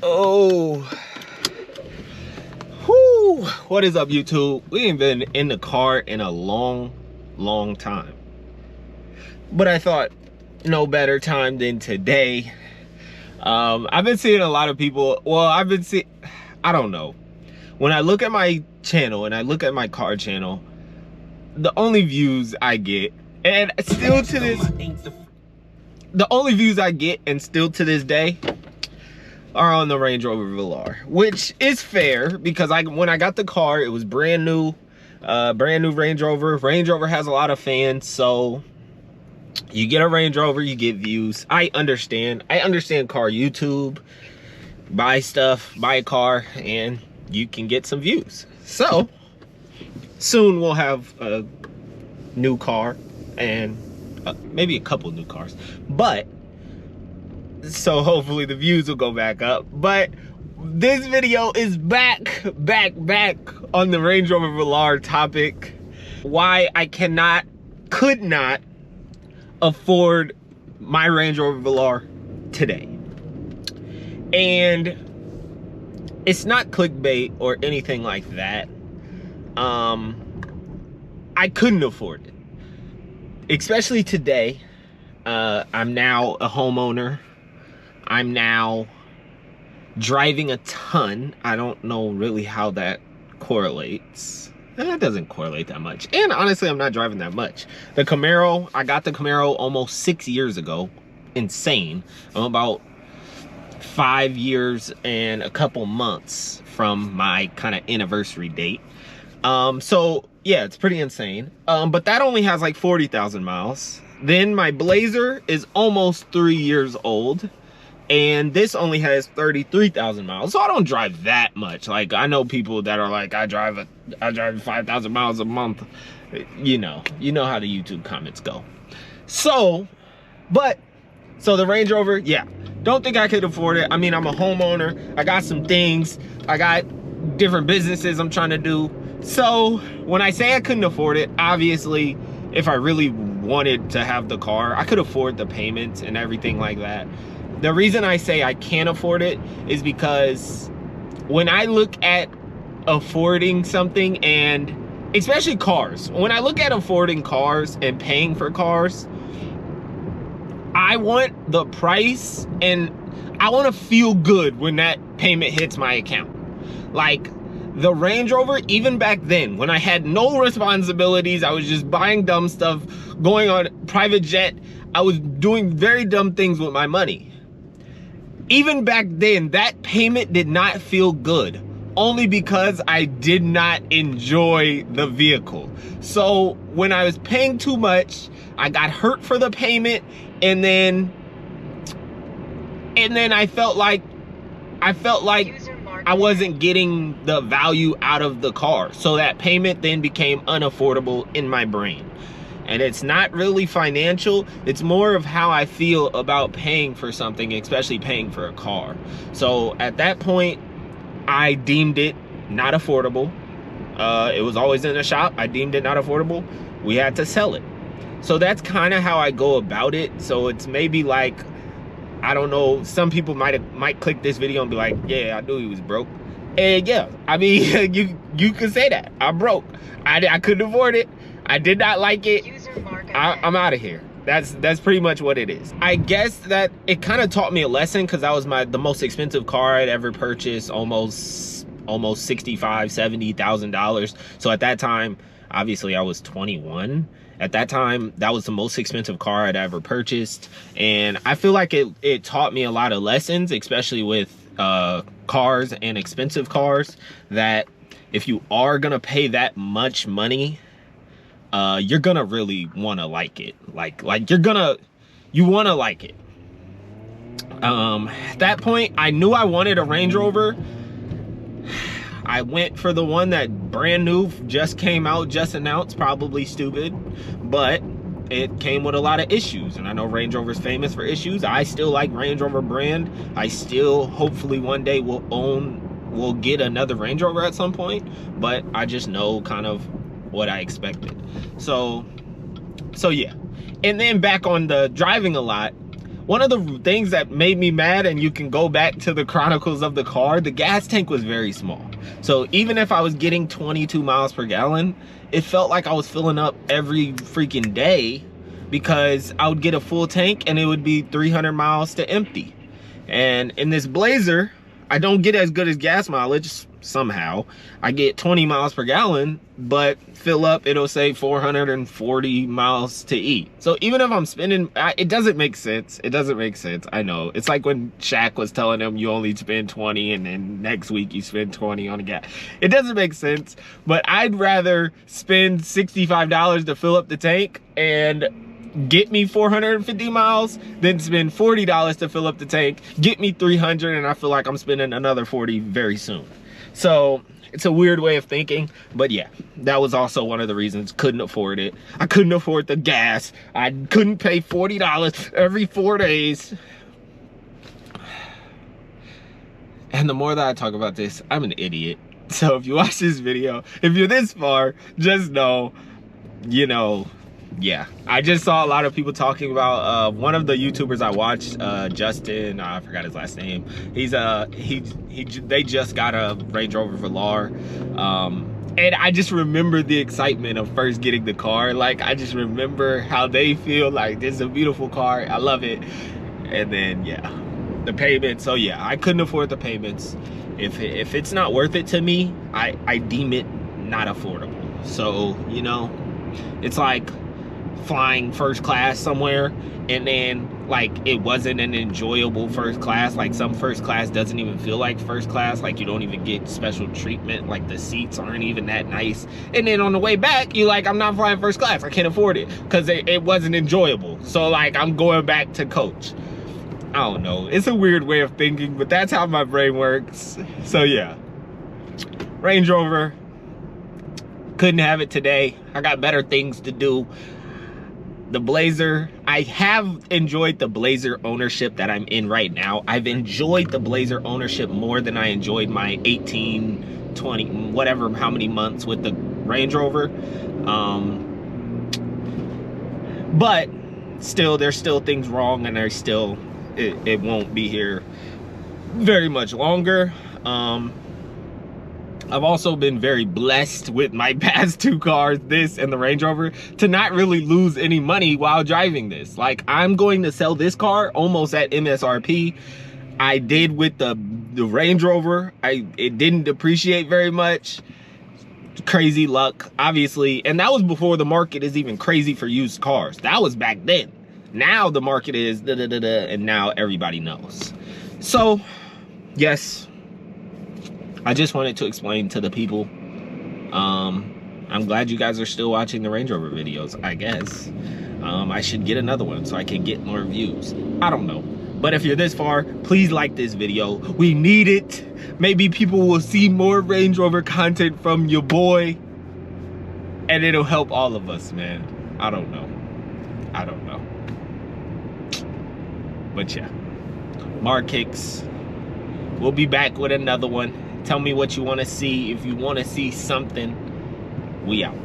Oh, whoo! What is up, YouTube? We ain't been in the car in a long time, but I thought no better time than today. I've been seeing a lot of people. Well, I don't know. When I look at my channel and I look at my car channel, the only views I get, and still to this, the only views I get, and still to this day, are on the Range Rover Velar, which is fair because when I got the car, it was brand new Range Rover. Range Rover has a lot of fans, so you get a Range Rover, you get views. I understand car YouTube, buy a car, and you can get some views. So soon we'll have a new car and maybe a couple new cars, but so hopefully the views will go back up. But this video is back on the Range Rover Velar topic. Why I could not afford my Range Rover Velar today. And it's not clickbait or anything like that. I couldn't afford it, especially today. I'm now a homeowner. I'm now driving a ton. I don't know really how that correlates. It doesn't correlate that much. And honestly, I'm not driving that much. The Camaro, I got the Camaro almost 6 years ago. Insane. I'm about 5 years and a couple months from my kind of anniversary date. So yeah, it's pretty insane. But that only has like 40,000 miles. Then my Blazer is almost 3 years old, and this only has 33,000 miles. So I don't drive that much. Like, I know people that are like, I drive 5,000 miles a month. You know how the YouTube comments go. So the Range Rover, yeah, don't think I could afford it. I mean, I'm a homeowner. I got some things. I got different businesses I'm trying to do. So when I say I couldn't afford it, obviously, if I really wanted to have the car, I could afford the payments and everything like that. The reason I say I can't afford it is because when I look at affording something, and especially cars, when I look at affording cars and paying for cars, I want the price and I want to feel good when that payment hits my account. Like the Range Rover, even back then, when I had no responsibilities, I was just buying dumb stuff, going on private jet, I was doing very dumb things with my money. Even back then, that payment did not feel good, only because I did not enjoy the vehicle. So when I was paying too much, I got hurt for the payment, and then I felt like I wasn't getting the value out of the car. So that payment then became unaffordable in my brain. And it's not really financial, it's more of how I feel about paying for something, especially paying for a car. So at that point, I deemed it not affordable. It was always in the shop. I deemed it not affordable. We had to sell it. So that's kind of how I go about it. So it's maybe like, I don't know, some people might click this video and be like, yeah, I knew he was broke. And yeah, I mean, you could say that. I'm broke. I couldn't afford it. I did not like it. I'm out of here. That's pretty much what it is. I guess that it kind of taught me a lesson, because that was the most expensive car I'd ever purchased, almost $65,000-$70,000. So at that time, obviously I was 21. At that time, that was the most expensive car I'd ever purchased. And I feel like it taught me a lot of lessons, especially with cars and expensive cars, that if you are gonna pay that much money, you're gonna really wanna like it. Like you wanna like it. At that point, I knew I wanted a Range Rover. I went for the one that brand new, just came out, just announced, probably stupid, but it came with a lot of issues. And I know Range Rover's famous for issues. I still like Range Rover brand. I still hopefully one day will get another Range Rover at some point, but I just know kind of what I expected. So yeah. And then back on the driving a lot, one of the things that made me mad, and you can go back to the chronicles of the car, the gas tank was very small. So even if I was getting 22 miles per gallon, it felt like I was filling up every freaking day, because I would get a full tank and it would be 300 miles to empty. And in this Blazer, I don't get as good as gas mileage somehow. I get 20 miles per gallon, but fill up, it'll say 440 miles to eat. So even if I'm spending, it doesn't make sense. It doesn't make sense. I know. It's like when Shaq was telling him you only spend 20 and then next week you spend 20 on a gas. It doesn't make sense, but I'd rather spend $65 to fill up the tank and get me 450 miles than spend $40 to fill up the tank, get me 300, and I feel like I'm spending another 40 very soon. So it's a weird way of thinking, but yeah, that was also one of the reasons. Couldn't afford it. I couldn't afford the gas. I couldn't pay $40 every 4 days. And the more that I talk about this, I'm an idiot. So if you watch this video, if you're this far, just know, you know, yeah, I just saw a lot of people talking about one of the YouTubers I watched, Justin, I forgot his last name. They just got a Range Rover Velar, and I just remember the excitement of first getting the car. Like, I just remember how they feel like this is a beautiful car, I love it. And then yeah, the payments. So yeah, I couldn't afford the payments. If it's not worth it to me, I deem it not affordable. So, you know, it's like flying first class somewhere and then like it wasn't an enjoyable first class. Like some first class doesn't even feel like first class, like you don't even get special treatment, like the seats aren't even that nice, and then on the way back you're like, I'm not flying first class, I can't afford it because it wasn't enjoyable, so like I'm going back to coach. I don't know, it's a weird way of thinking, but that's how my brain works. So yeah, Range Rover, couldn't have it today. I got better things to do. The Blazer, I have enjoyed the Blazer ownership that I'm in right now. I've enjoyed the Blazer ownership more than I enjoyed my 18, 20, whatever, how many months with the Range Rover. But still, there's still things wrong, and there's still, it won't be here very much longer. I've also been very blessed with my past 2 cars, this and the Range Rover, to not really lose any money while driving this. Like, I'm going to sell this car almost at MSRP. I did with the Range Rover. It didn't depreciate very much. Crazy luck, obviously. And that was before the market is even crazy for used cars. That was back then. Now the market is and now everybody knows. So, yes, I just wanted to explain to the people. I'm glad you guys are still watching the Range Rover videos, I guess. I should get another one so I can get more views. I don't know. But if you're this far, please like this video. We need it. Maybe people will see more Range Rover content from your boy, and it'll help all of us, man. I don't know. I don't know. But yeah, MarKicks. We'll be back with another one. Tell me what you want to see. If you want to see something, we out.